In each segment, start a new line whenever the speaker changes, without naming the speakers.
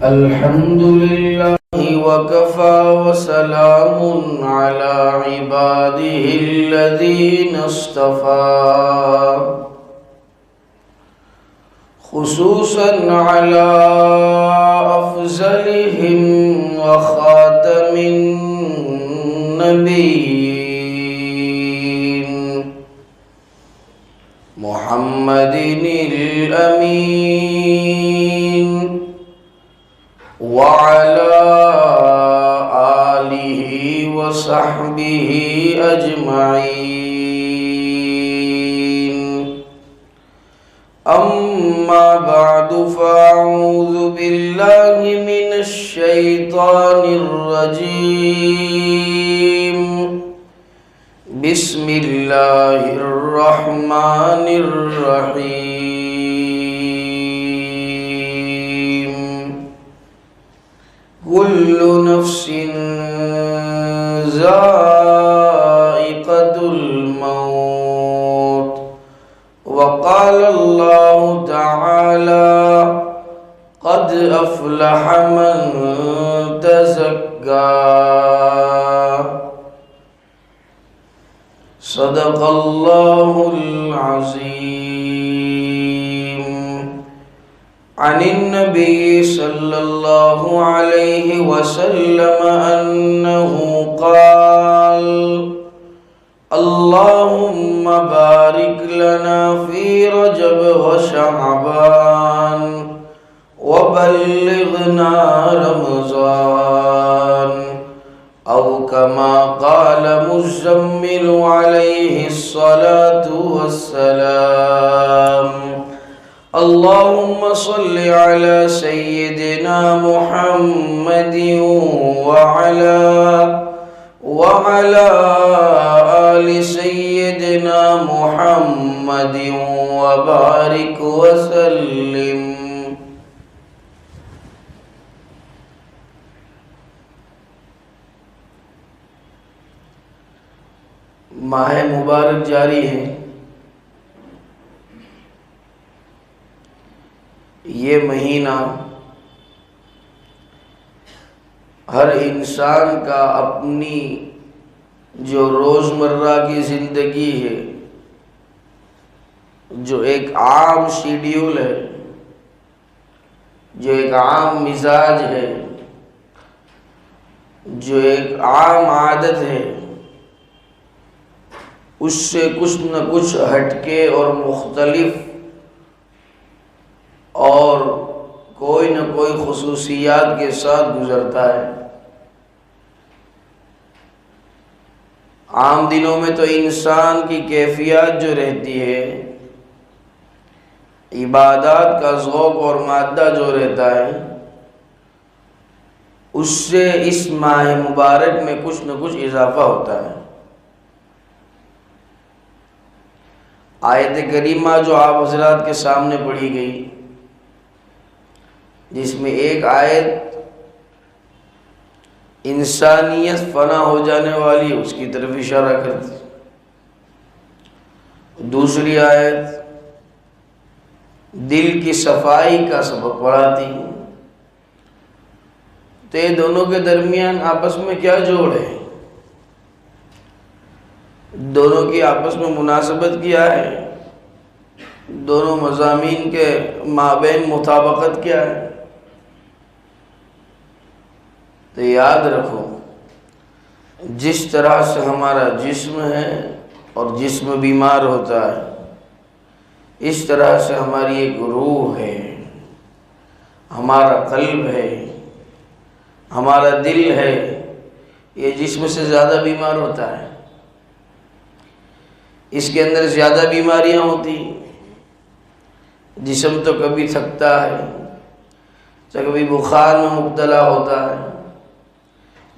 الحمد لله وكفى وسلام على عباده الذين اصطفى خصوصا على أفضلهم وخاتم النبيين محمد الأمين وعلى آله وصحبه أجمعين أما بعد فأعوذ بالله من الشيطان الرجيم بسم الله الرحمن الرحيم كل نفس ذائقة الموت وقال الله تعالى قد أفلح من تزكى صدق الله العظيم عن النبي صلى الله عليه وسلم أنه قال اللهم بارك لنا في رجب وشعبان وبلغنا رمضان أو كما قال مزمل عليه الصلاة والسلام اللهم صل على سيدنا محمد وعلى آل سيدنا محمد وبارك وسلم ماہ مبارک جاری ہے. یہ مہینہ ہر انسان کا اپنی جو روزمرہ کی زندگی ہے، جو ایک عام شیڈیول ہے، جو ایک عام مزاج ہے، جو ایک عام عادت ہے، اس سے کچھ نہ کچھ ہٹ کے اور مختلف اور کوئی نہ کوئی خصوصیات کے ساتھ گزرتا ہے. عام دنوں میں تو انسان کی کیفیت جو رہتی ہے، عبادات کا ذوق اور مادہ جو رہتا ہے، اس سے اس ماہ مبارک میں کچھ نہ کچھ اضافہ ہوتا ہے. آیت کریمہ جو آپ حضرات کے سامنے پڑھی گئی، جس میں ایک آیت انسانیت فنا ہو جانے والی اس کی طرف اشارہ کرتی، دوسری آیت دل کی صفائی کا سبق پڑھاتی. تو یہ دونوں کے درمیان آپس میں کیا جوڑ ہے؟ دونوں کی آپس میں مناسبت کیا ہے؟ دونوں مضامین کے مابین مطابقت کیا ہے؟ تو یاد رکھو، جس طرح سے ہمارا جسم ہے اور جسم بیمار ہوتا ہے، اس طرح سے ہماری ایک روح ہے، ہمارا قلب ہے، ہمارا دل ہے، یہ جسم سے زیادہ بیمار ہوتا ہے. اس کے اندر زیادہ بیماریاں ہوتی. جسم تو کبھی تھکتا ہے، تو کبھی بخار میں مبتلا ہوتا ہے،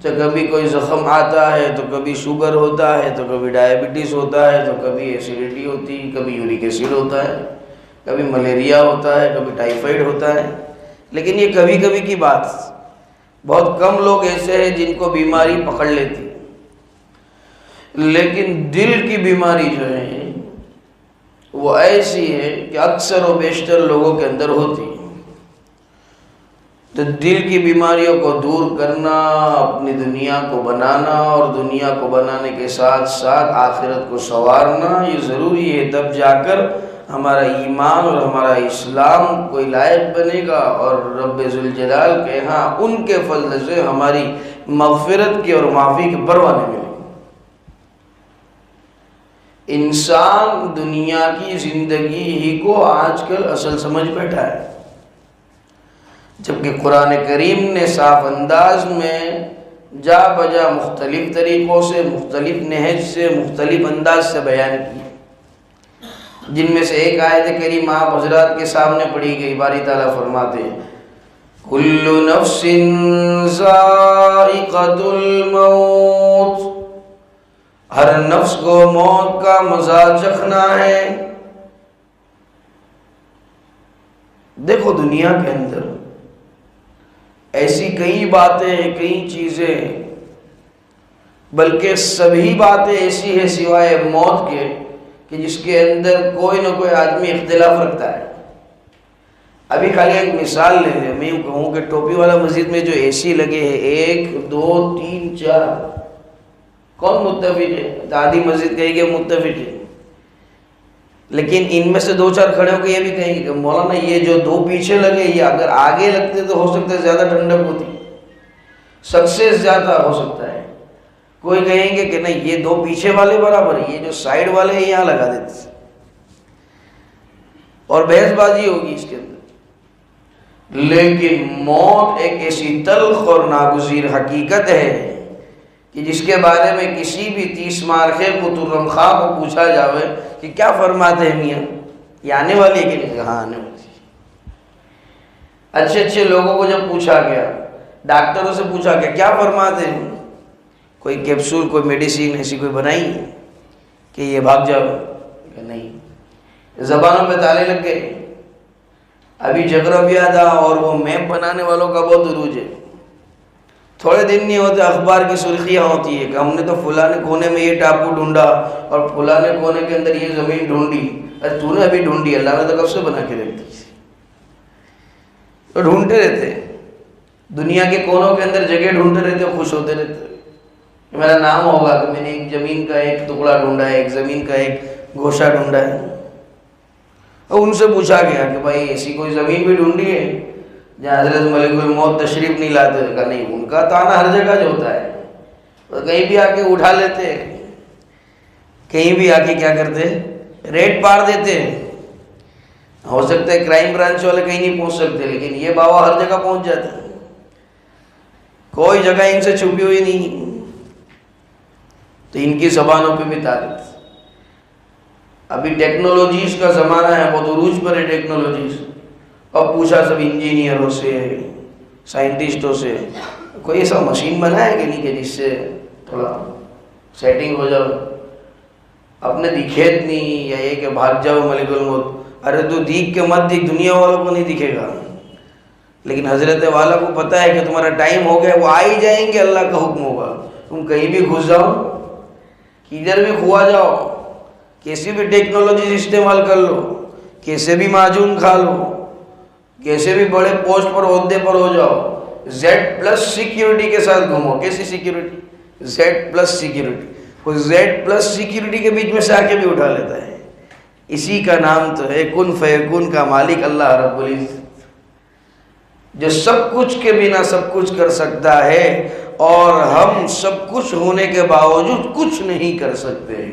تو کبھی کوئی زخم آتا ہے، تو کبھی شوگر ہوتا ہے، تو کبھی ڈائبٹیز ہوتا ہے، تو کبھی ایسیڈیٹی ہوتی، کبھی یورک ایسڈ ہوتا ہے، کبھی ملیریا ہوتا ہے، کبھی ٹائیفائڈ ہوتا ہے. لیکن یہ کبھی کبھی کی بات. بہت کم لوگ ایسے ہیں جن کو بیماری پکڑ لیتی. لیکن دل کی بیماری جو ہے وہ ایسی ہے کہ اکثر و بیشتر لوگوں کے اندر ہوتی ہے. تو تو دل کی بیماریوں کو دور کرنا، اپنی دنیا کو بنانا اور دنیا کو بنانے کے ساتھ ساتھ آخرت کو سنوارنا یہ ضروری ہے، تب جا کر ہمارا ایمان اور ہمارا اسلام کوئی لائق بنے گا اور رب ذوالجلال کے ہاں ان کے فضل سے ہماری مغفرت کی اور معافی کے پروانے ملے گا۔ انسان دنیا کی زندگی ہی کو آج کل اصل سمجھ بیٹھا ہے، جبکہ قرآن کریم نے صاف انداز میں جا بجا مختلف طریقوں سے، مختلف نہج سے، مختلف انداز سے بیان کی، جن میں سے ایک آیت کریمہ آپ حضرات کے سامنے پڑھی گئی۔ باری تعالیٰ فرماتے ہیں کل نفس ذائقۃ الموت، ہر نفس کو موت کا مزہ چکھنا ہے۔ دیکھو دنیا کے اندر ایسی کئی باتیں، کئی چیزیں، بلکہ سبھی باتیں ایسی ہیں سوائے موت کے کہ جس کے اندر کوئی نہ کوئی آدمی اختلاف رکھتا ہے۔ ابھی خالی ایک مثال لے لیں، میں یوں کہوں کہ ٹوپی والا مسجد میں جو اے سی لگے ہیں 1 2 3 4، کون متفق ہے؟ آدھی مسجد کہے گی متفق ہے، لیکن ان میں سے 2 4 کھڑے ہو کے یہ بھی کہیں گے کہ مولانا یہ جو 2 پیچھے لگے یہ اگر آگے لگتے تو ہو سکتا ہے زیادہ ٹھنڈک ہوتی، سکسیس زیادہ ہو سکتا ہے۔ کوئی کہیں گے کہ نہیں یہ 2 پیچھے والے برابر، یہ جو سائیڈ والے ہیں یہاں لگا دیتے، اور بحث بازی ہوگی اس کے اندر۔ لیکن موت ایک ایسی تلخ اور ناگزیر حقیقت ہے کہ جس کے بارے میں کسی بھی 30 مارخے کو ترم خواہ کو پوچھا جاوے کہ کیا فرماتے ہیں میاں، یہ آنے والی ہے کہ نہیں؟ ہاں آنے والی۔ اچھے اچھے لوگوں کو جب پوچھا گیا، ڈاکٹروں سے پوچھا گیا کیا فرماتے ہیں، کوئی کیپسول کوئی میڈیسین ایسی کوئی بنائی کہ یہ بھاگ جاؤ؟ کہ نہیں۔ زبانوں پہ تالے لگ گئے۔ ابھی جغرافیہ تھا اور وہ میپ بنانے والوں کا بہت عروج ہے، تھوڑے دن نہیں ہوتے اخبار کی سرخیاں ہوتی ہے کہ ہم نے تو فلانے کونے میں یہ ٹاپو ڈھونڈا اور فلانے کونے کے اندر یہ زمین ڈھونڈی۔ ارے تو نے ابھی ڈھونڈی، اللہ نے تو کب سے بنا کے رکھ دی۔ تو ڈھونڈتے رہتے دنیا کے کونوں کے اندر جگہ ڈھونڈتے رہتے، خوش ہوتے رہتے کہ میرا نام ہوگا کہ میں نے ایک زمین کا ایک ٹکڑا ڈھونڈا ہے، ایک زمین کا ایک گوشہ ڈھونڈا ہے۔ اور ان سے پوچھا گیا کہ بھائی ایسی کوئی زمین بھی ڈھونڈی ہے جہاں حضرت ملک الموت تشریف نہیں لاتے؟ کہا نہیں، ان کا تانا ہر جگہ جو ہوتا ہے، تو کہیں بھی آ کے اٹھا لیتے، کہیں بھی آ کے کیا کرتے، ریٹ پار دیتے۔ ہو سکتا ہے کرائم برانچ والے کہیں نہیں پہنچ سکتے، لیکن یہ بابا ہر جگہ پہنچ جاتے، کوئی جگہ ان سے چھپی ہوئی نہیں۔ تو ان کی زبانوں پہ بھی تعریف۔ ابھی ٹیکنالوجیز کا زمانہ ہے، بہت عروج پر ہے ٹیکنالوجیز۔ اب پوچھا سب انجینئروں سے، سائنٹسٹوں سے، کوئی ایسا مشین بنا ہے کہ نہیں کہ جس سے تھوڑا سیٹنگ ہو جاؤ، اپنے دکھیت نہیں، یا یہ کہ بھاگ جاؤ ملک الموت۔ ارے تو دیکھ کے مت دیکھ، دنیا والوں کو نہیں دکھے گا، لیکن حضرت والا کو پتہ ہے کہ تمہارا ٹائم ہو گیا، وہ آ ہی جائیں گے، اللہ کا حکم ہوگا۔ تم کہیں بھی گھس جاؤ، کدھر بھی کھوا جاؤ، کیسی بھی ٹیکنالوجی استعمال کر لو، کیسے بھی معجون کھا لو، کیسے بھی بڑے پوسٹ پر عہدے پر ہو جاؤ، Z+ سیکیورٹی کے ساتھ گھومو۔ کیسی سیکیورٹی؟ Z+ security. کوئی Z+ سیکیورٹی کے بیچ میں سے آ کے بھی اٹھا لیتا ہے۔ اسی کا نام تو ہے کن فیکون کا مالک اللہ رب العزت، جو سب کچھ کے بنا سب کچھ کر سکتا ہے، اور ہم سب کچھ ہونے کے باوجود کچھ نہیں کر سکتے۔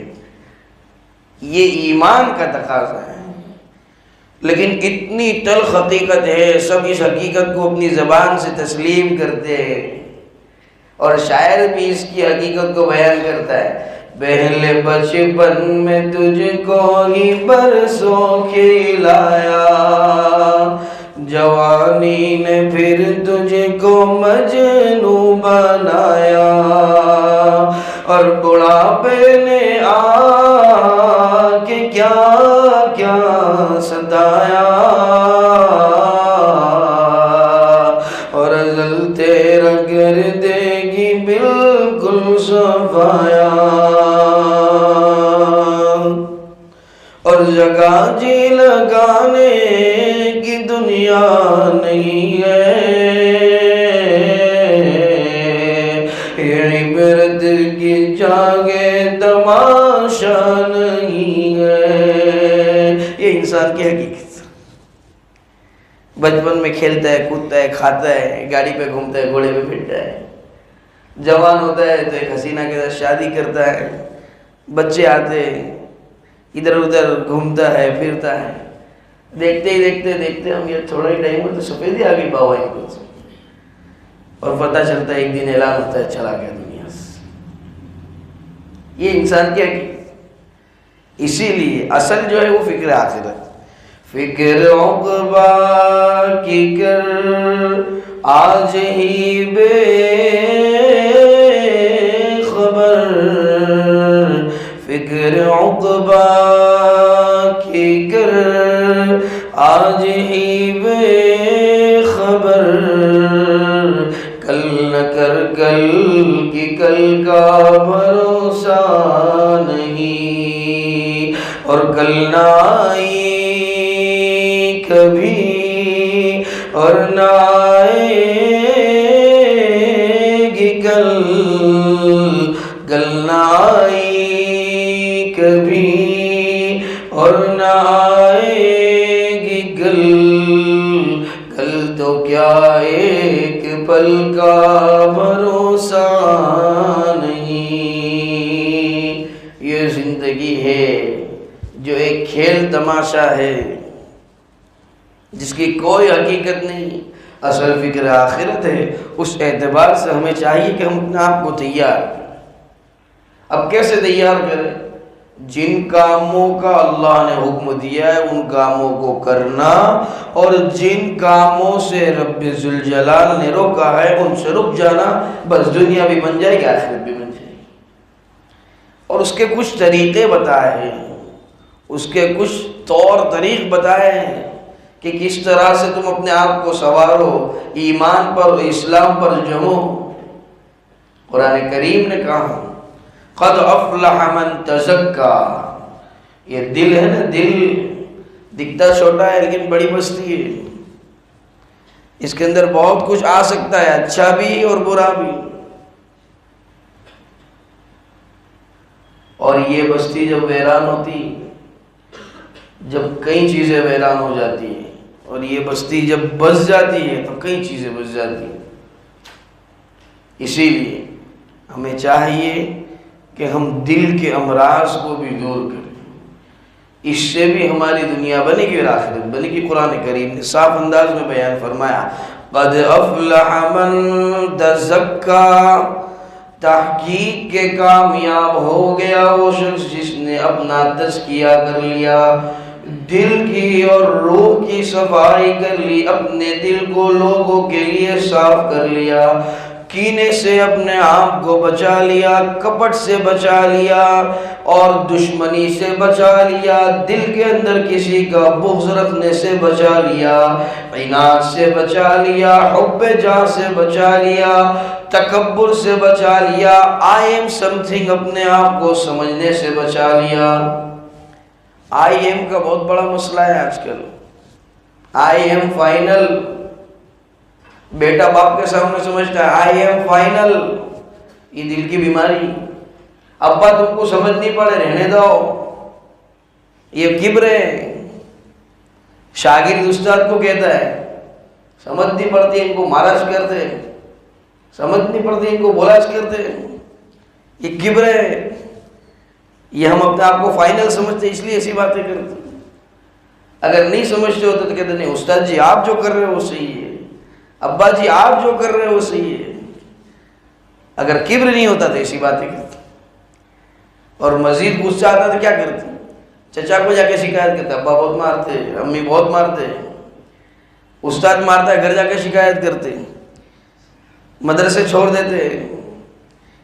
یہ ایمان کا تقاضا ہے، لیکن اتنی تلخ حقیقت ہے، سب اس حقیقت کو اپنی زبان سے تسلیم کرتے ہیں، اور شاعر بھی اس کی حقیقت کو بیان کرتا ہے۔ پہلے بچپن میں تجھ کو ہی برسوں کھلایا، جوانی نے پھر تجھ کو مجنوں بنایا، اور بڑھاپے نے آ کے کیا کیا ستایا، اور ازل تیرا کر دے گی بالکل صفایا، اور جگہ جی لگانے کی دنیا نہیں ہے، بچپن میں کھیلتا ہے، کودتا ہے، کھاتا ہے، گاڑی پہ گھومتا ہے، گھوڑے پہ بیٹھتا ہے، جوان ہوتا ہے تو ایک حسینہ کے ساتھ شادی کرتا ہے، بچے آتے ہیں، ادھر ادھر گھومتا ہے، پھرتا ہے، دیکھتے ہی دیکھتے ہم یہ تھوڑا ہی ٹائم ہو تو سفیدی آ گئی بابا ان کو، اور پتہ چلتا ہے ایک دن اعلان ہوتا ہے چلا گیا دنیا سے۔ یہ انسان کیا کی، اسی لیے اصل جو ہے وہ فکر آخرت، فکر عقبہ کی کر آج ہی بے خبر، فکر عقبہ کی کر آج ہی بے خبر، کل نہ کر کل کی کل کا بھروسہ نہیں، اور کل نہ آئی کبھی اور نہ آئے گی کل، کل نہ آئی کبھی اور نہ آئے گی کل، کل تو کیا ایک پل کا بھروسہ نہیں۔ یہ زندگی ہے جو ایک کھیل تماشا ہے جس کی کوئی حقیقت نہیں، اصل فکر آخرت ہے۔ اس اعتبار سے ہمیں چاہیے کہ ہم اپنے آپ کو تیار کریں۔ اب کیسے تیار کریں؟ جن کاموں کا اللہ نے حکم دیا ہے ان کاموں کو کرنا، اور جن کاموں سے رب ذوالجلال نے روکا ہے ان سے رک جانا، بس دنیا بھی بن جائے گی، آخرت بھی بن جائے گی۔ اور اس کے کچھ طریقے بتائے ہیں، اس کے کچھ طور طریق بتائے ہیں کہ کس طرح سے تم اپنے آپ کو سنوارو، ایمان پر اور اسلام پر جمو۔ قرآن کریم نے کہا قد افلح من تزکا، یہ دل ہے نا، دل دکھتا چھوٹا ہے لیکن بڑی بستی ہے، اس کے اندر بہت کچھ آ سکتا ہے، اچھا بھی اور برا بھی، اور یہ بستی جب ویران ہوتی، جب کئی چیزیں ویران ہو جاتی ہیں، اور یہ بستی جب بس جاتی ہے تو کئی چیزیں بس جاتی ہیں۔ اسی لیے ہمیں چاہیے کہ ہم دل کے امراض کو بھی دور کریں، اس سے بھی ہماری دنیا بنے گی اور آخرت بنے گی۔ قرآن کریم نے صاف انداز میں بیان فرمایا قد افلح من تزکا، تحقیق کے کامیاب ہو گیا وہ شخص جس نے اپنا تزکیہ کر لیا، دل کی اور روح کی صفائی کر لی، اپنے دل کو لوگوں کے لیے صاف کر لیا، کینے سے اپنے آپ کو بچا لیا، کپٹ سے بچا لیا اور دشمنی سے بچا لیا، دل کے اندر کسی کا بغض رکھنے سے بچا لیا، عناد سے بچا لیا، حب جاہ سے بچا لیا، تکبر سے بچا لیا، I am something اپنے آپ کو سمجھنے سے بچا لیا۔ I am کا بہت بڑا مسئلہ ہے آج کل، I am final، بیٹا باپ کے سامنے سمجھتا ہے I am final، یہ دل کی بیماری۔ ابا تم کو سمجھ نہیں پڑے، رہنے دو، یہ کبر ہے۔ شاگرد استاد کو کہتا ہے سمجھ نہیں پڑتی ان کو مالش کرتے، سمجھ نہیں پڑتی ان کو بولاش کرتے، یہ کبر ہے۔ یہ ہم اپنے آپ کو فائنل سمجھتے اس لیے ایسی باتیں کرتے۔ اگر نہیں سمجھتے ہوتے تو کہتے نہیں استاد جی آپ جو کر رہے ہو وہ صحیح ہے، ابا جی آپ جو کر رہے ہو وہ صحیح ہے۔ اگر کبر نہیں ہوتا تو ایسی باتیں کرتے، اور مزید غصہ آتا تو کیا کرتے؟ چچا کو جا کے شکایت کرتے، ابا بہت مارتے، امی بہت مارتے، استاد مارتا ہے گھر جا کے شکایت کرتے، مدرسے چھوڑ دیتے،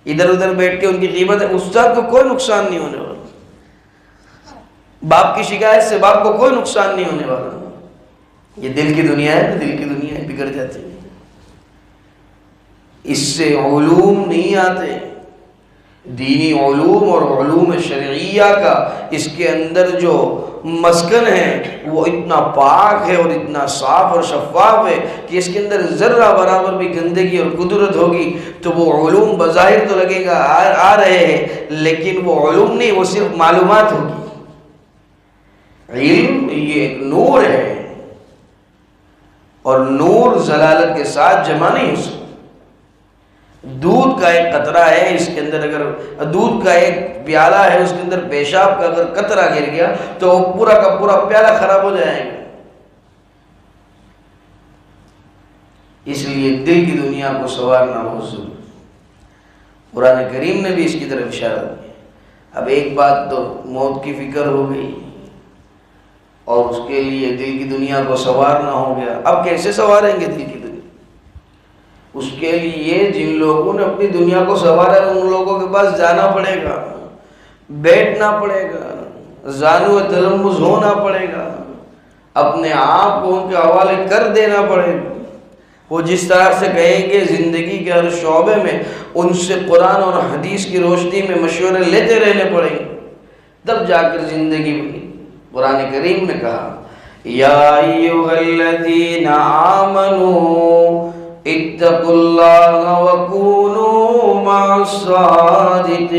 ادھر ادھر بیٹھ کے ان کی غیبت ہے۔ استاد کو کوئی نقصان نہیں ہونے والا، باپ کی شکایت سے باپ کو کوئی نقصان نہیں ہونے والا۔ یہ دل کی دنیا ہے، دل کی دنیا ہے، بگڑ جاتی ہے، اس سے علوم نہیں آتے۔ دینی علوم اور علوم شرعیہ کا اس کے اندر جو مسکن ہے وہ اتنا پاک ہے اور اتنا صاف اور شفاف ہے کہ اس کے اندر ذرہ برابر بھی گندگی اور قدرت ہوگی تو وہ علوم بظاہر تو لگے گا آ رہے ہیں، لیکن وہ علوم نہیں، وہ صرف معلومات ہوگی۔ علم یہ ایک نور ہے، اور نور ضلالت کے ساتھ جمع نہیں ہو سکتا۔ دودھ کا ایک قطرہ ہے، اس کے اندر اگر دودھ کا ایک پیالہ ہے، اس کے اندر پیشاب کا اگر قطرہ گر گیا تو وہ پورا کا پورا پیالہ خراب ہو جائے گا۔ اس لیے دل کی دنیا کو سنوارنا بہت ضروری ہے۔ قرآن کریم نے بھی اس کی طرف اشارہ کیا۔ اب ایک بات تو موت کی فکر ہو گئی اور اس کے لیے دل کی دنیا کو سنوارنا ہو گیا، اب کیسے سنواریں گے دل کی دنیا؟ اس کے لیے جن لوگوں نے اپنی دنیا کو سنوارا ہے ان لوگوں کے پاس جانا پڑے گا، بیٹھنا پڑے گا، زانو تلمذ ہونا پڑے گا، اپنے آپ کو ان کے حوالے کر دینا پڑے گا۔ وہ جس طرح سے کہیں گے زندگی کے ہر شعبے میں ان سے قرآن اور حدیث کی روشنی میں مشورے لیتے رہنے پڑیں گے، تب جا کر زندگی بنی۔ قرآن کریم نے کہا یا ایھا الذین آمنوا اتقوا اللہ وکونوا مع الصادقین،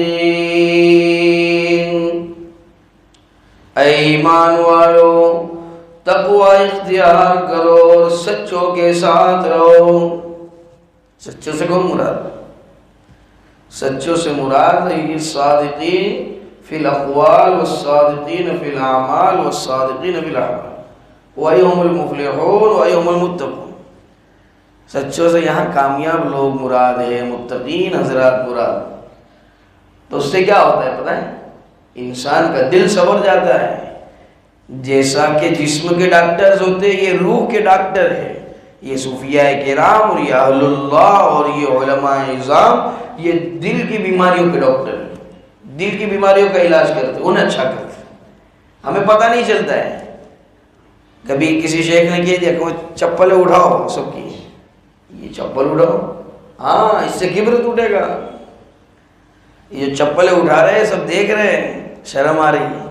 اے ایمان والو تقوی اختیار کرو اور سچوں کے ساتھ رہو۔ سچوں سے کون مراد؟ سچوں سے مراد ہے صادقین فی الاقوال والصادقین فی الاعمال والصادقین فی الاعمال وَأَيْهُمُ الْمُفْلِحُونَ وَأَيْهُمُ الْمُتَّقُونَ۔ سچوں سے یہاں کامیاب لوگ مراد ہے، متقین حضرات مراد۔ تو اس سے کیا ہوتا ہے پتہ ہے؟ انسان کا دل سنور جاتا ہے۔ جیسا کہ جسم کے ڈاکٹرز ہوتے ہیں، یہ روح کے ڈاکٹر ہے۔ یہ صوفیاء کرام اور یہ اہل اللہ اور یہ علماء اعظام یہ دل کی بیماریوں کے ڈاکٹر ہیں، دل کی بیماریوں کا علاج کرتے، انہیں اچھا کرتے۔ ہمیں پتہ نہیں چلتا ہے۔ کبھی کسی شیخ نے کہہ دیا کہ چپلیں اٹھاؤ سب کی، یہ چپل اٹھاؤ، ہاں اس سے کبر ٹوٹے گا۔ یہ جو چپلیں اٹھا رہے ہیں سب دیکھ رہے ہیں، شرم آ رہی ہے۔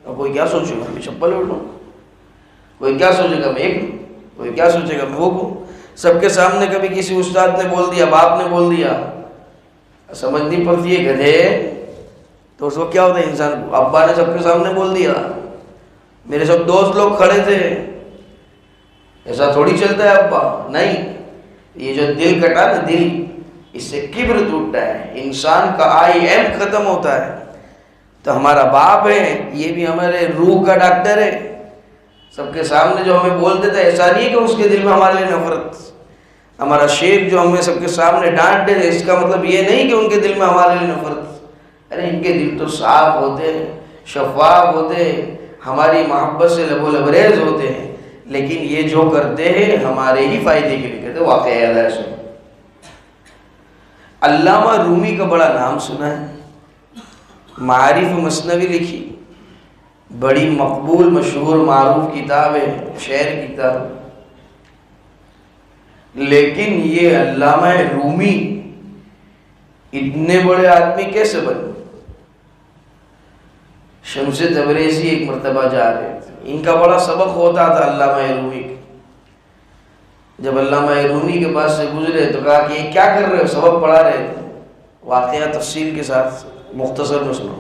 اور کوئی کیا سوچے گا میں چپل اٹھوں، کوئی کیا سوچے گا میں ایک ہوں، کوئی کیا سوچے گا میں وہ ہوں۔ سب کے سامنے کبھی کسی استاد نے بول دیا، باپ نے بول دیا، سمجھنی پڑتی ہے گدھے۔ تو اس وقت کیا ہوتا ہے انسان کو؟ ابا نے سب کے سامنے بول دیا، میرے سب دوست لوگ کھڑے تھے، ایسا تھوڑی چلتا ہے ابا، نہیں۔ یہ جو دل کٹا نا، دل، اس سے کبر ٹوٹتا ہے، انسان کا آئی ایم ختم ہوتا ہے۔ تو ہمارا باپ ہے، یہ بھی ہمارے روح کا ڈاکٹر ہے۔ سب کے سامنے جو ہمیں بول دیتا ہے، ایسا نہیں کہ اس کے دل میں ہمارے لیے نفرت۔ ہمارا شیخ جو ہمیں سب کے سامنے ڈانٹ دے، اس کا مطلب یہ نہیں کہ ان کے دل میں ہمارے لیے نفرت۔ ارے ان کے دل تو صاف ہوتے ہیں، شفاف ہوتے ہیں، ہماری محبت سے لب و لبریز ہوتے ہیں، لیکن یہ جو کرتے ہیں ہمارے ہی فائدے کے لیے کرتے ہیں۔ واقعہ یاد ہے سن، علامہ رومی کا بڑا نام سنا ہے، معارف مثنوی لکھی، بڑی مقبول مشہور معروف کتاب ہے، شعر کی کتاب۔ لیکن یہ علامہ رومی اتنے بڑے آدمی کیسے بنے؟ شمس تبریزی ایک مرتبہ جا رہے تھے، ان کا بڑا سبق ہوتا تھا علامہ رومی کا۔ جب علامہ رومی کے پاس سے گزرے تو کہا کہ یہ کیا کر رہے ہو؟ سبق پڑھا رہے تھے۔ واقعہ تفصیل کے ساتھ مختصر میں سنو۔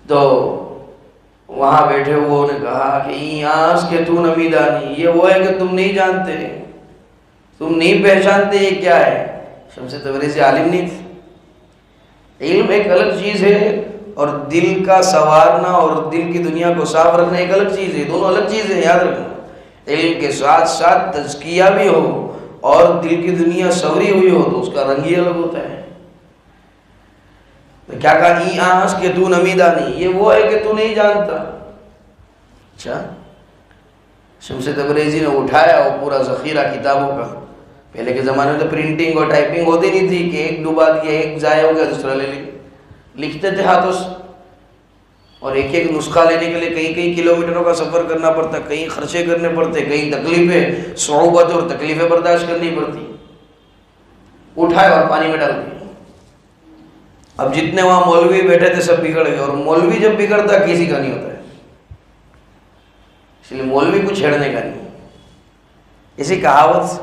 تو وہاں بیٹھے ہوئے نے کہا کہ آس کے تو نمیدانی، یہ وہ ہے کہ تم نہیں جانتے، تم نہیں پہچانتے یہ کیا ہے۔ شمس تبریزی عالم نہیں تھے۔ علم ایک الگ چیز ہے اور دل کا سنوارنا اور دل کی دنیا کو صاف رکھنا ایک الگ چیز ہے، دونوں الگ چیزیں ہیں، یاد رکھنا۔ علم کے ساتھ ساتھ تزکیہ بھی ہو اور دل کی دنیا سوری ہوئی ہو تو اس کا رنگ ہی الگ ہوتا ہے۔ تو کیا کہا؟ ای آنس کہ تو نمیدانی، یہ وہ ہے کہ تو نہیں جانتا۔ اچھا، شمس تبریزی نے اٹھایا وہ پورا ذخیرہ کتابوں کا۔ پہلے کے زمانے میں تو پرنٹنگ اور ٹائپنگ ہوتی نہیں تھی کہ ایک ڈوبا دیا، ایک ضائع ہو گیا دوسرا لے لکھتے تھے ہاتھوں سے، اور ایک ایک نسخہ لینے کے لیے کئی کئی کلومیٹروں کا سفر کرنا پڑتا، کہیں خرچے کرنے پڑتے، کہیں تکلیفیں، صعوبت اور تکلیفیں برداشت کرنی پڑتی۔ اٹھائے اور پانی میں ڈال دیا۔ اب جتنے وہاں مولوی بیٹھے تھے سب بگڑ گئے، اور مولوی جب بگڑتا کسی کا نہیں ہوتا ہے، اس لیے مولوی کو چھیڑنے کا نہیں۔ اسی کہاوت،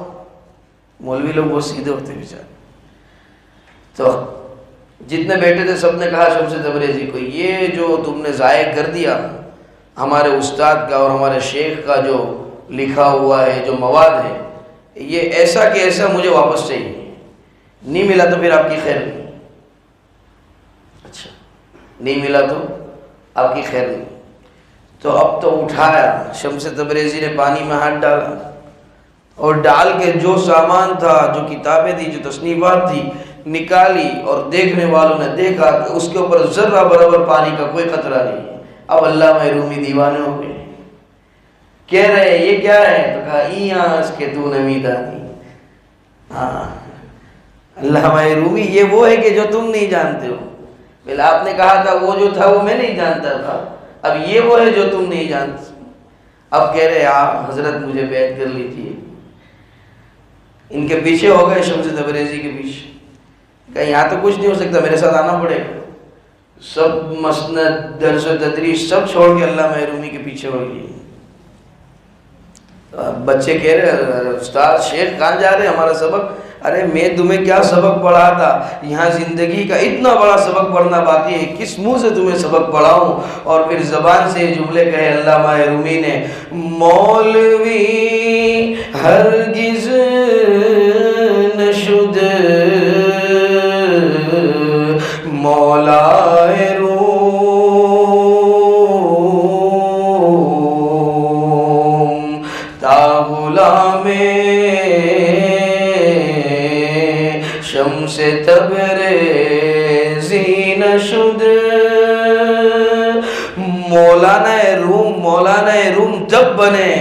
مولوی لوگ بہت سیدھے ہوتے ہیں بیچارے۔ تو جتنے بیٹھے تھے سب نے کہا شمس تبریزی کو، یہ جو تم نے ضائع کر دیا ہمارے استاد کا اور ہمارے شیخ کا جو لکھا ہوا ہے، جو مواد ہے، یہ ایسا کہ ایسا مجھے واپس چاہیے، نہیں ملا تو پھر آپ کی خیر نہیں، اچھا نہیں ملا تو آپ کی خیر نہیں۔ تو اب تو اٹھایا، شمس تبریزی نے پانی میں ہاتھ ڈالا اور ڈال کے جو سامان تھا، جو کتابیں تھی، جو تصنیفات تھی، نکالی، اور دیکھنے والوں نے دیکھا کہ اس کے اوپر ذرہ برابر پانی کا کوئی قطرہ نہیں ہے۔ اب علامہ رومی دیوانے ہو گئے، کہہ رہے یہ کیا ہے؟ تو کہا ایاس کے تو نمیدانی، ہاں علامہ رومی یہ وہ ہے کہ جو تم نہیں جانتے ہو، پہلے آپ نے کہا تھا وہ جو تھا وہ میں نہیں جانتا تھا، اب یہ وہ ہے جو تم نہیں جانتے۔ اب کہہ رہے آپ حضرت مجھے بیعت کر لیجیے۔ ان کے پیچھے ہو گئے، شمس تبریزی کے پیچھے، کہا یہاں تو کچھ نہیں ہو سکتا، میرے ساتھ آنا پڑے گا۔ سب مسند، درس و تدریس سب چھوڑ کے علامہ رومی کے پیچھے ہو گئی۔ بچے کہہ رہے استاد شیخ کہاں جا رہے ہمارا سبق؟ ارے میں تمہیں کیا سبق پڑھا تھا، یہاں زندگی کا اتنا بڑا سبق پڑھنا باقی ہے، کس منہ سے تمہیں سبق پڑھاؤں؟ اور پھر زبان سے جملے کہے علامہ رومی نے، مولوی ہرگز نشد مولا روم تا غلام شمس تبریزی نشد۔ مولانا روم جب بنے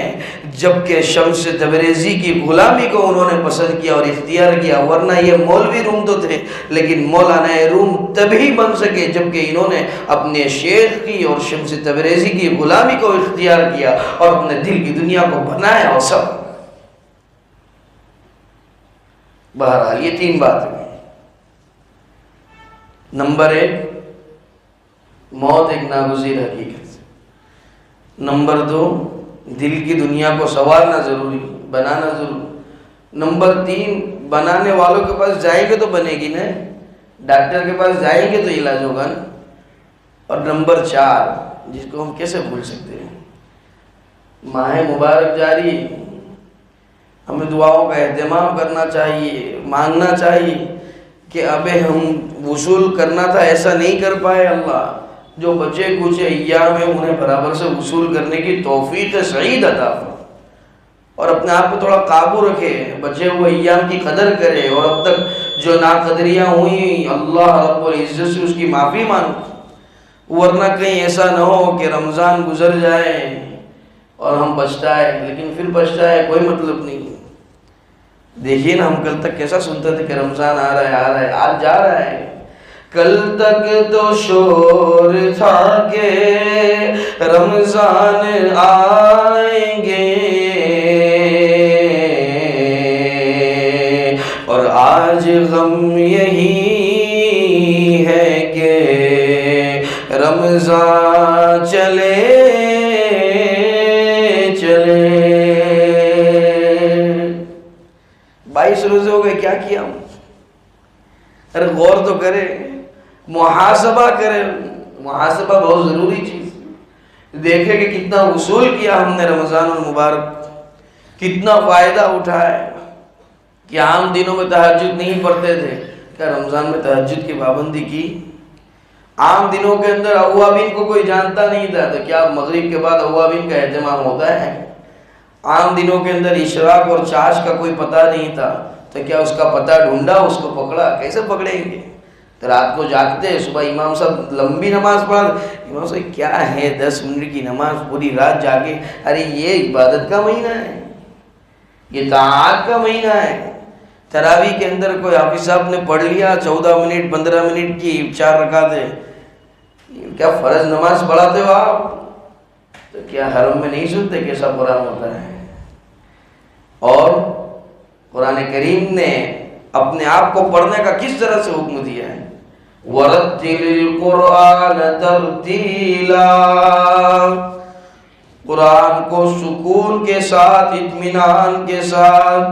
جبکہ شمس تبریزی کی غلامی کو انہوں نے پسند کیا اور اختیار کیا، ورنہ یہ مولوی روم تو تھے، لیکن مولانا روم تبھی بن سکے جبکہ انہوں نے اپنے شیخ کی اور شمس تبریزی کی غلامی کو اختیار کیا اور اپنے دل کی دنیا کو بنایا اور سب۔ بہرحال یہ تین باتیں۔ نمبر ایک، موت ایک ناگزیر حقیقت۔ نمبر دو، دل کی دنیا کو سنوارنا ضروری، بنانا ضروری۔ نمبر تین، بنانے والوں کے پاس جائیں گے تو بنے گی نا، ڈاکٹر کے پاس جائیں گے تو علاج ہوگا نا۔ اور نمبر چار، جس کو ہم کیسے بھول سکتے ہیں، ماہ مبارک جاری، ہمیں دعاؤں کا اہتمام کرنا چاہیے، مانگنا چاہیے کہ اب ہم وصول کرنا تھا ایسا نہیں کر پائے، اللہ جو بچے کچھ ایام ہیں انہیں برابر سے وصول کرنے کی توفیق سعید عطا فرما، اور اپنے آپ کو تھوڑا قابو رکھے، بچے ہوئے ایام کی قدر کرے، اور اب تک جو ناقدریاں ہوئیں اللہ رب العزت سے اس کی معافی مانگ، ورنہ کہیں ایسا نہ ہو کہ رمضان گزر جائے اور ہم پچھتائے، لیکن پھر پچھتائے کوئی مطلب نہیں۔ دیکھیے نا، ہم کل تک کیسا سنتے تھے کہ رمضان آ رہا ہے، آج جا رہا ہے۔ کل تک تو شور تھا کہ رمضان آئیں گے، اور آج غم یہی ہے کہ رمضان چلے چلے۔ 22 روزے ہو گئے، کیا کیا ہم؟ ارے غور تو کرے، محاسبہ کرے، محاسبہ بہت ضروری چیز۔ دیکھے کہ کتنا وصول کیا ہم نے رمضان المبارک، کتنا فائدہ اٹھایا۔ کہ عام دنوں میں تہجد نہیں پڑھتے تھے، کیا رمضان میں تہجد کی پابندی کی؟ عام دنوں کے اندر اوابین کو کوئی جانتا نہیں تھا، تو کیا مغرب کے بعد اوابین کا اہتمام ہوتا ہے؟ عام دنوں کے اندر اشراق اور چاش کا کوئی پتہ نہیں تھا، تو کیا اس کا پتہ ڈھونڈا، اس کو پکڑا؟ کیسے پکڑیں گے؟ تو رات کو جاگتے، صبح امام صاحب لمبی نماز پڑھا، امام صاحب کیا ہے 10 منٹ کی نماز پوری رات جاگے؟ ارے یہ عبادت کا مہینہ ہے، یہ طاعات کا مہینہ ہے۔ تراویح کے اندر کوئی حافظ صاحب نے پڑھ لیا 14 منٹ 15 منٹ کی 4 رکعتیں، کیا فرض نماز پڑھاتے ہو آپ؟ تو کیا حرم میں نہیں سنتے کیسا قرآن ہوتا ہے؟ اور قرآن کریم نے اپنے آپ کو پڑھنے کا کس طرح سے حکم دیا ہے؟ وَرَتِّلِ الْقُرْآنَ تَرْتِيلًا، قرآن کو سکون کے ساتھ، اطمینان کے ساتھ،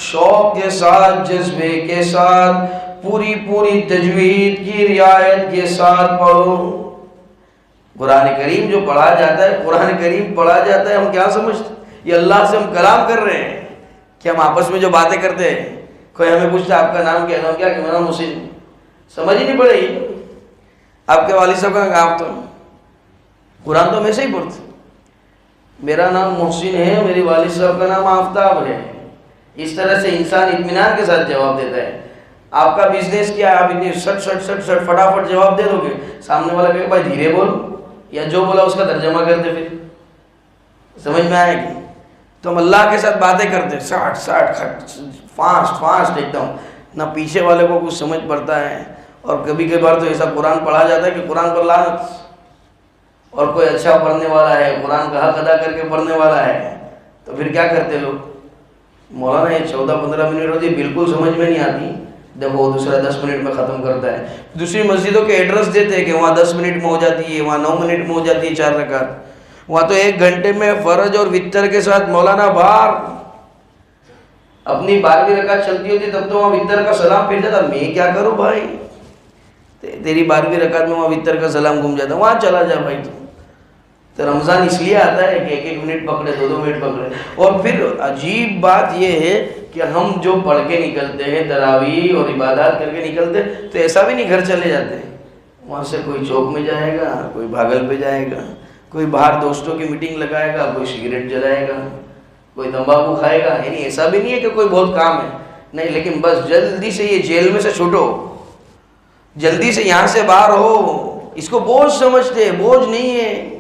شوق کے ساتھ، جذبے کے ساتھ، پوری تجوید کی رعایت کے ساتھ پڑھو۔ قرآن کریم جو پڑھا جاتا ہے، قرآن کریم پڑھا جاتا ہے، ہم کیا سمجھتے ہیں یہ اللہ سے ہم کلام کر رہے ہیں کہ ہم آپس میں جو باتیں کرتے ہیں، کوئی ہمیں پوچھتا ہے آپ کا نام کیا، کیا کہ میرا نام محسن، سمجھ ہی نہیں پڑے گی آپ کے والد صاحب کا کام، تو قرآن تو ہم ایسے ہی پڑھتے، میرا نام محسن ہے، میری والد صاحب کا نام آفتاب ہے، اس طرح سے انسان اطمینان کے ساتھ جواب دیتا ہے۔ آپ کا بزنس کیا ہے، آپ اتنی سٹ فٹافٹ جواب دے دو گے، سامنے والا کہے بھائی دھیرے بول، یا جو بولا اس کا ترجمہ کر دے، پھر سمجھ میں آئے گی۔ تو ہم اللہ کے ساتھ باتیں کرتے فاسٹ ایک دم، نہ پیچھے والے کو کچھ سمجھ پڑتا ہے، اور کبھی کبھار تو ایسا قرآن پڑھا جاتا ہے کہ قرآن پر لعنت، اور کوئی اچھا پڑھنے والا ہے، قرآن کا حق ادا کر کے پڑھنے والا ہے، تو پھر کیا کرتے لوگ، مولانا یہ 14-15 منٹ ہوتی بالکل سمجھ میں نہیں آتی، دیکھو دوسرا 10 منٹ میں ختم کرتا ہے۔ دوسری مسجدوں کے ایڈریس دیتے ہیں کہ وہاں 10 منٹ میں ہو جاتی ہے، وہاں 9 منٹ میں ہو جاتی ہے 4 رکعت، وہاں تو 1 گھنٹے میں فرض اور وتر کے ساتھ مولانا باہر اپنی 12ویں رکعت چلتی ہوتی، تب تو وہاں وتر کا سلام پھر جاتا، میں کیا کروں بھائی، تیری 12ویں رکعت میں وہاں وتر کا سلام گم جاتا، وہاں چلا جا بھائی۔ تو رمضان اس لیے آتا ہے کہ 1-1 منٹ پکڑے، 2-2 منٹ پکڑے، اور پھر عجیب بات یہ ہے کہ ہم جو پڑھ کے نکلتے ہیں تراویح اور عبادات کر کے نکلتے، تو ایسا بھی نہیں گھر چلے جاتے، وہاں سے کوئی چوک میں جائے گا، کوئی بھاگل پہ جائے گا، کوئی باہر دوستوں کی میٹنگ لگائے گا، کوئی سگریٹ جلائے گا، کوئی تمباکو کھائے گا، یعنی ایسا بھی نہیں ہے کہ کوئی بہت کام ہے، نہیں، لیکن بس جلدی سے یہ جیل میں سے چھوٹو، جلدی سے یہاں سے باہر ہو، اس کو بوجھ سمجھتے ہیں، بوجھ نہیں ہے۔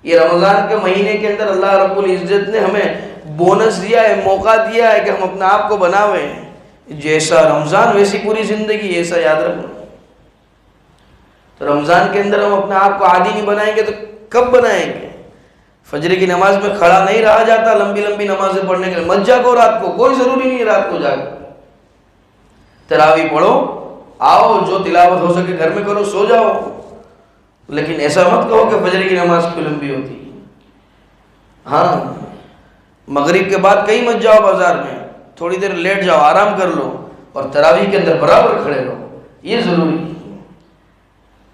یہ رمضان کے مہینے کے اندر اللہ رب العزت نے ہمیں بونس دیا ہے، موقع دیا ہے کہ ہم اپنا آپ کو بناویں، جیسا رمضان ویسی پوری زندگی، ایسا یاد رکھنا۔ تو رمضان کے اندر ہم اپنا آپ کو عادی نہیں بنائیں گے تو کب بنائیں گے؟ فجر کی نماز میں کھڑا نہیں رہا جاتا لمبی لمبی نمازیں پڑھنے کے لیے، مت جاگو رات کو، کوئی ضروری نہیں ہے رات کو جاگو، تراویح پڑھو، آؤ، جو تلاوت ہو سکے گھر میں کرو، سو جاؤ، لیکن ایسا مت کہو کہ فجر کی نماز کیوں لمبی ہوتی ہے۔ ہاں، مغرب کے بعد کہیں مت جاؤ بازار میں، تھوڑی دیر لیٹ جاؤ، آرام کر لو، اور تراویح کے اندر برابر کھڑے رہو، یہ ضروری ہے۔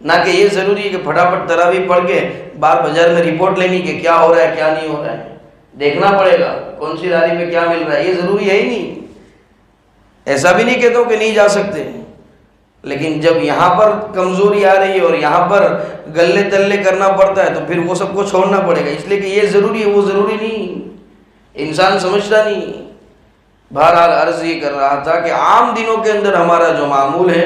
نہ کہ یہ ضروری ہے کہ پھٹافٹ تراویح پڑھ کے بار بازار میں رپورٹ لینی کہ کیا ہو رہا ہے کیا نہیں ہو رہا ہے، دیکھنا پڑے گا کون سی راری پہ کیا مل رہا ہے، یہ ضروری ہے ہی نہیں۔ ایسا بھی نہیں کہتا ہوں کہ نہیں جا سکتے، لیکن جب یہاں پر کمزوری آ رہی ہے اور یہاں پر گلے تلے کرنا پڑتا ہے تو پھر وہ سب کو چھوڑنا پڑے گا، اس لیے کہ یہ ضروری ہے وہ ضروری نہیں، انسان سمجھتا نہیں۔ بہرحال عرض یہ کر رہا تھا کہ عام دنوں کے اندر ہمارا جو معمول ہے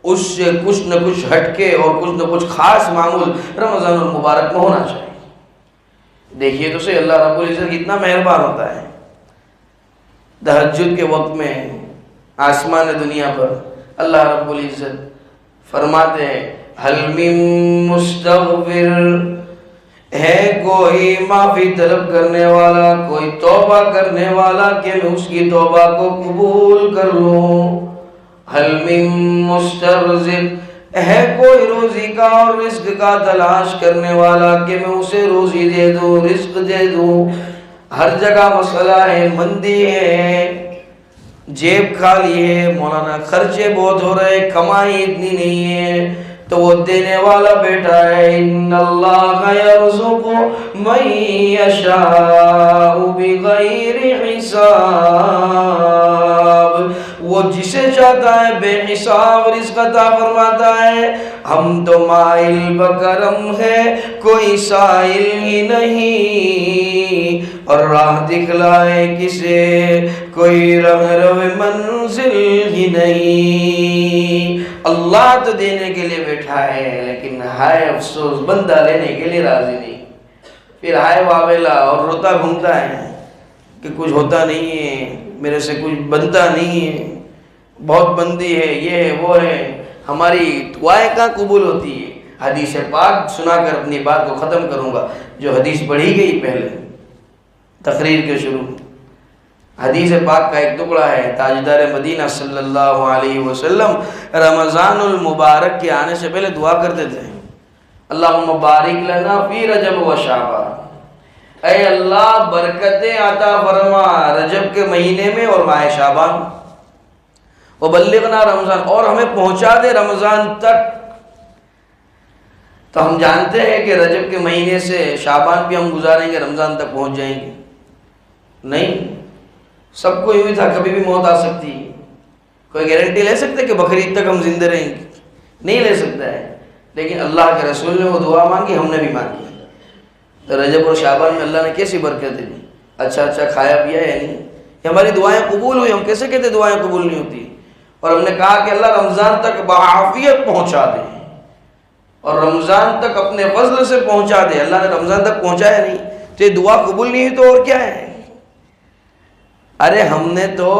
اس سے کچھ نہ کچھ ہٹ کے اور کچھ نہ کچھ خاص معمول رمضان المبارک میں ہونا چاہیے۔ دیکھیے تو صحیح اللہ رب العزت کتنا مہربان ہوتا ہے، تہجد کے وقت میں آسمان دنیا پر اللہ رب العزت فرماتے ہیں حل من مستغفر، ہے کوئی معافی طلب کرنے والا، کوئی توبہ کرنے والا کہ میں اس کی توبہ کو قبول کر لوں، حل من مسترزق، ہے کوئی روزی کا اور رزق کا تلاش کرنے والا کہ میں اسے روزی دے دوں، رزق دے دوں۔ ہر جگہ مسئلہ ہے، مندی ہے، جیب خالی ہے، مولانا خرچے بہت ہو رہے، کمائی اتنی نہیں ہے، تو وہ دینے والا بیٹا ہے، ان اللہ یرزق من یشاء بغیر حساب، وہ جسے چاہتا ہے بے حساب رزق عطا فرماتا ہے۔ ہم تو مائل بکرم ہے، کوئی سائل ہی نہیں، اور راہ دکھلائے کسے کوئی رہرو منزل ہی نہیں۔ اللہ تو دینے کے لیے بیٹھا ہے، لیکن ہائے افسوس بندہ لینے کے لیے راضی نہیں، پھر ہائے واویلا اور روتا گھومتا ہے کہ کچھ ہوتا نہیں ہے، میرے سے کچھ بنتا نہیں ہے، بہت بندی ہے، یہ ہے وہ ہے، ہماری دعائیں کہاں قبول ہوتی ہے۔ حدیث پاک سنا کر اپنی بات کو ختم کروں گا، جو حدیث پڑھی گئی پہلے تقریر کے شروع، حدیث پاک کا ایک ٹکڑا ہے، تاجدار مدینہ صلی اللہ علیہ وسلم رمضان المبارک کے آنے سے پہلے دعا کرتے تھے، اللہم بارک لنا فی رجب و شعبان، اے اللہ برکتیں عطا فرما رجب کے مہینے میں اور ماہ شعبان، وبلغنا رمضان، اور ہمیں پہنچا دے رمضان تک۔ تو ہم جانتے ہیں کہ رجب کے مہینے سے شعبان بھی ہم گزاریں گے، رمضان تک پہنچ جائیں گے؟ نہیں، سب کو یوں ہی تھا، کبھی بھی موت آ سکتی ہے۔ کوئی گارنٹی لے سکتے کہ بقرعید تک ہم زندہ رہیں گے؟ نہیں لے سکتا ہے، لیکن اللہ کے رسول نے وہ دعا مانگی، ہم نے بھی مانگی۔ تو رجب اور شعبان میں اللہ نے کیسی برکت دی، اچھا کھایا پیا ہے، نہیں کہ ہماری دعائیں قبول ہوئی۔ ہم کیسے کہتے دعائیں قبول نہیں ہوتی؟ اور ہم نے کہا کہ اللہ رمضان تک بعافیت پہنچا دے، اور رمضان تک اپنے فضل سے پہنچا دے۔ اللہ نے رمضان تک پہنچایا نہیں تو یہ دعا قبول نہیں ہوئی تو اور کیا ہے؟ ارے ہم نے تو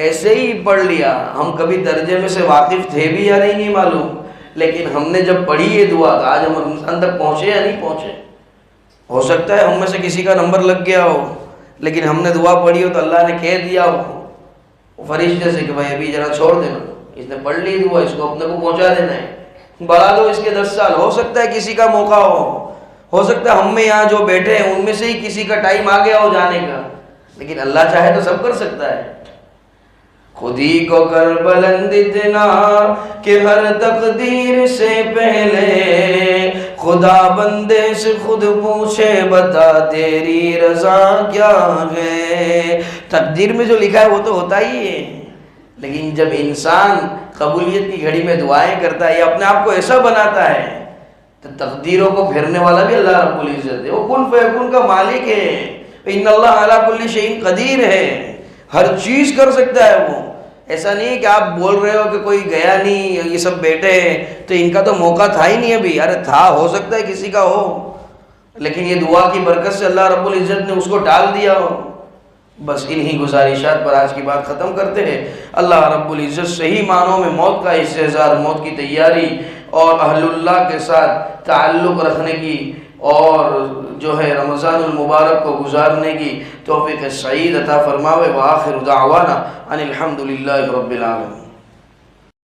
ایسے ہی پڑھ لیا، ہم کبھی ترجمے سے واقف تھے بھی یا نہیں معلوم، لیکن ہم نے جب پڑھی یہ دعا تو آج ہم رمضان تک پہنچے یا نہیں پہنچے؟ ہو سکتا ہے ہم میں سے کسی کا نمبر لگ گیا ہو، لیکن ہم نے دعا پڑھی ہو تو اللہ نے کہہ دیا ہو فرشتے سے کہ بھائی ابھی ذرا چھوڑ دینا، اس نے پڑھ لی دعا، اس کو اپنے کو پہنچا دینا ہے، بڑھا دو اس کے 10 سال۔ ہو سکتا ہے کسی کا موقع ہو سکتا ہے ہم میں یہاں جو بیٹھے ہیں ان میں سے ہی کسی کا ٹائم آ گیا ہو جانے کا، لیکن اللہ چاہے تو سب کر سکتا ہے۔ خود ہی کو کر بلند اتنا کہ ہر تقدیر سے پہلے خدا بندے سے خود پوچھے بتا تیری رضا کیا ہے۔ تقدیر میں جو لکھا ہے وہ تو ہوتا ہی ہے، لیکن جب انسان قبولیت کی گھڑی میں دعائیں کرتا ہے یا اپنے آپ کو ایسا بناتا ہے تو تقدیروں کو پھیرنے والا بھی اللہ رب العزت ہے، وہ کن فیکون کا مالک ہے۔ ان اللہ علی کل شیء قدیر ہے، ہر چیز کر سکتا ہے وہ۔ ایسا نہیں ہے کہ آپ بول رہے ہو کہ کوئی گیا نہیں، یہ سب بیٹھے ہیں تو ان کا تو موقع تھا ہی نہیں ابھی۔ ارے تھا، ہو سکتا ہے کسی کا ہو، لیکن یہ دعا کی برکت سے اللہ رب العزت نے اس کو ٹال دیا ہو۔ بس انہی گزارشات پر آج کی بات ختم کرتے ہیں۔ اللہ رب العزت صحیح معنوں میں موت کا استحضار، موت کی تیاری اور اہل اللہ کے ساتھ تعلق رکھنے کی اور جو ہے رمضان المبارک کو گزارنے کی توفیق سعید عطا فرماوے۔ وآخر دعوانا ان الحمد للہ رب العالمین۔